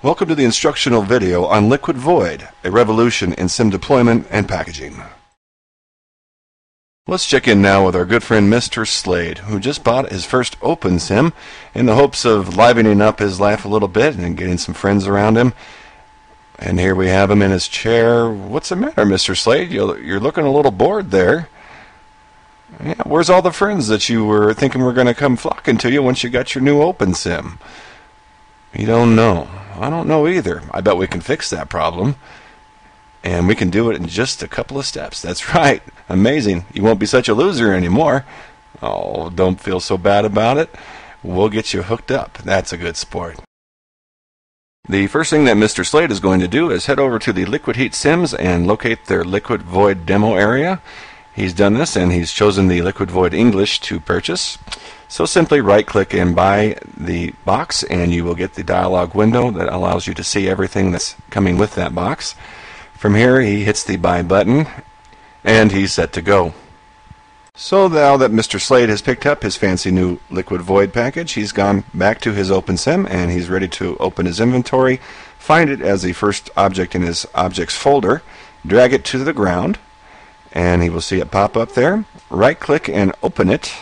Welcome to the instructional video on Liquid Void, a revolution in sim deployment and packaging. Let's check in now with our good friend Mr. Slade, who just bought his first open sim in the hopes of livening up his life a little bit and getting some friends around him. And here we have him in his chair. What's the matter, Mr. Slade? You're looking a little bored there. Yeah, where's all the friends that you were thinking were going to come flocking to you once you got your new open sim? You don't know. I don't know either. I bet we can fix that problem. And we can do it in just a couple of steps. That's right. Amazing. You won't be such a loser anymore. Oh, don't feel so bad about it. We'll get you hooked up. That's a good sport. The first thing that Mr. Slade is going to do is head over to the Liquid Heat Sims and locate their Liquid Void demo area. He's done this and he's chosen the Liquid Void English to purchase. So simply right-click and buy the box and you will get the dialog window that allows you to see everything that's coming with that box. From here he hits the buy button and he's set to go. So now that Mr. Slade has picked up his fancy new Liquid Void package, he's gone back to his OpenSim and he's ready to open his inventory, find it as the first object in his objects folder, drag it to the ground, and he will see it pop up there. Right-click and open it,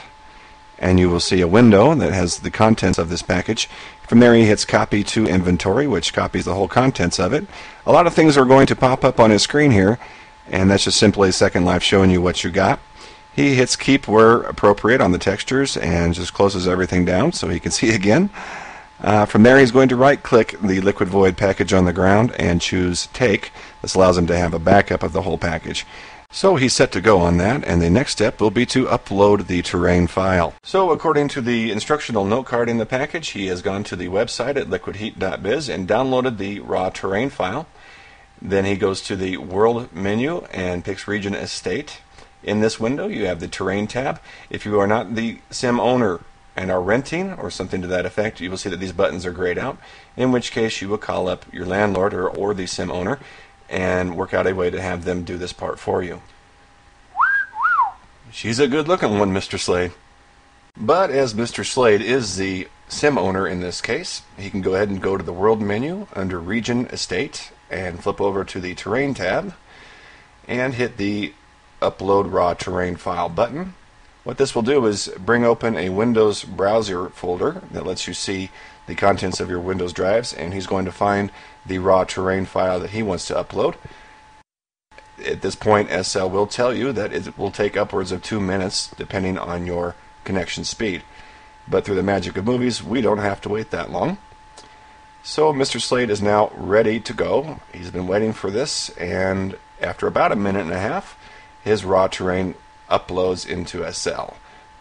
and you will see a window that has the contents of this package. From there he hits copy to inventory, which copies the whole contents of it. A lot of things are going to pop up on his screen here, and that's just simply Second Life showing you what you got. He hits keep where appropriate on the textures and just closes everything down so he can see again. From there he's going to right click the Liquid Void package on the ground and choose take. This allows him to have a backup of the whole package. So he's set to go on that, and the next step will be to upload the terrain file. So according to the instructional note card in the package, he has gone to the website at liquidheat.biz and downloaded the raw terrain file. Then he goes to the World menu and picks Region Estate. In this window you have the Terrain tab. If you are not the sim owner and are renting or something to that effect, you will see that these buttons are grayed out, in which case you will call up your landlord or the sim owner and work out a way to have them do this part for you. She's a good looking one, Mr. Slade. But as Mr. Slade is the sim owner in this case, he can go ahead and go to the World menu under Region Estate and flip over to the Terrain tab and hit the Upload Raw Terrain File button. What this will do is bring open a Windows browser folder that lets you see the contents of your Windows drives, and he's going to find the raw terrain file that he wants to upload. At this point, SL will tell you that it will take upwards of 2 minutes depending on your connection speed. But through the magic of movies, we don't have to wait that long. So Mr. Slade is now ready to go. He's been waiting for this, and after about a minute and a half, his raw terrain uploads into SL.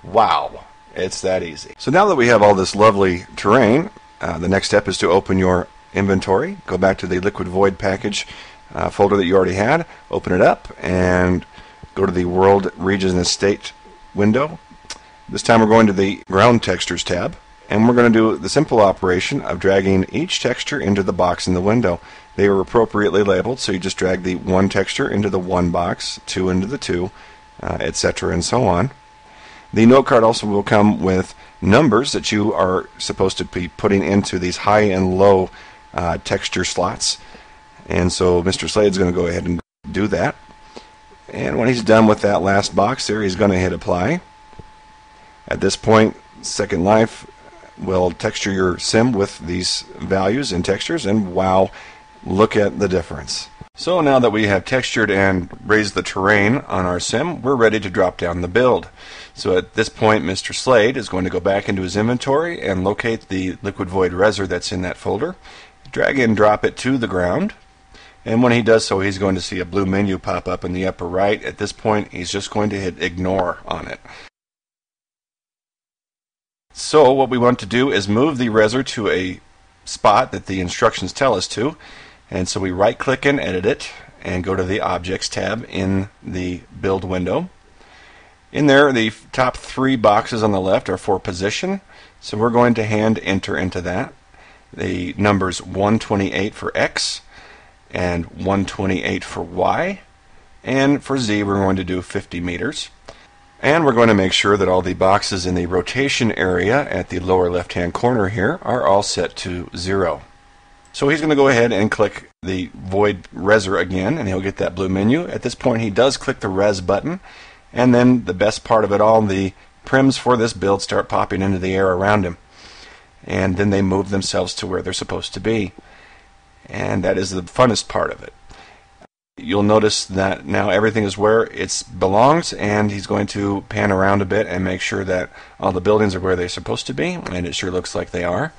Wow, it's that easy. So now that we have all this lovely terrain, the next step is to open your inventory. Go back to the Liquid Void package folder that you already had, open it up, and go to the World Region Estate window. This time we're going to the Ground Textures tab, and we're going to do the simple operation of dragging each texture into the box in the window. They are appropriately labeled, so you just drag the one texture into the one box, two into the two, etc., and so on. The note card also will come with numbers that you are supposed to be putting into these high and low texture slots. And so Mr. Slade's going to go ahead and do that. And when he's done with that last box there, he's going to hit apply. At this point, Second Life will texture your sim with these values and textures, and wow, look at the difference. So now that we have textured and raised the terrain on our sim, we're ready to drop down the build. So at this point, Mr. Slade is going to go back into his inventory and locate the Liquid Void Reser that's in that folder, drag and drop it to the ground, and when he does so, he's going to see a blue menu pop up in the upper right. At this point, he's just going to hit ignore on it. So what we want to do is move the Reser to a spot that the instructions tell us to. And so we right click and edit it and go to the Objects tab in the Build window. In there, the top three boxes on the left are for position, so we're going to hand enter into that. The numbers 128 for X and 128 for Y, and for Z we're going to do 50 meters. And we're going to make sure that all the boxes in the rotation area at the lower left hand corner here are all set to 0. So he's going to go ahead and click the void reser again, and he'll get that blue menu. At this point, he does click the res button, and then the best part of it all, the prims for this build start popping into the air around him. And then they move themselves to where they're supposed to be. And that is the funnest part of it. You'll notice that now everything is where it belongs, and he's going to pan around a bit and make sure that all the buildings are where they're supposed to be, and it sure looks like they are.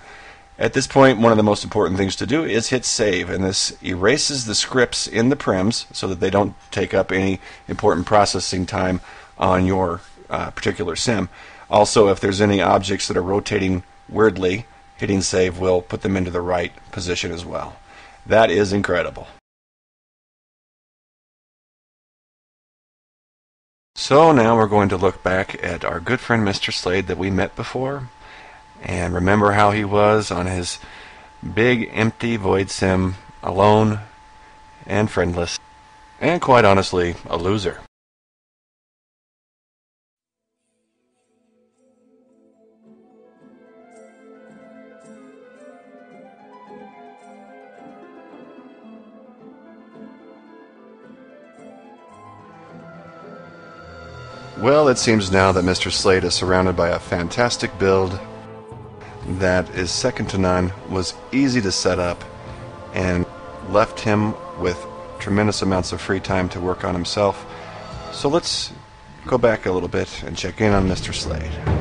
At this point, one of the most important things to do is hit save, and this erases the scripts in the prims so that they don't take up any important processing time on your particular sim. Also, if there's any objects that are rotating weirdly, hitting save will put them into the right position as well. That is incredible. So now we're going to look back at our good friend Mr. Slade that we met before, and remember how he was on his big empty void sim, alone and friendless, and quite honestly a loser. Well, it seems now that Mr. Slade is surrounded by a fantastic build that is second to none, was easy to set up, and left him with tremendous amounts of free time to work on himself. So let's go back a little bit and check in on Mr. Slade.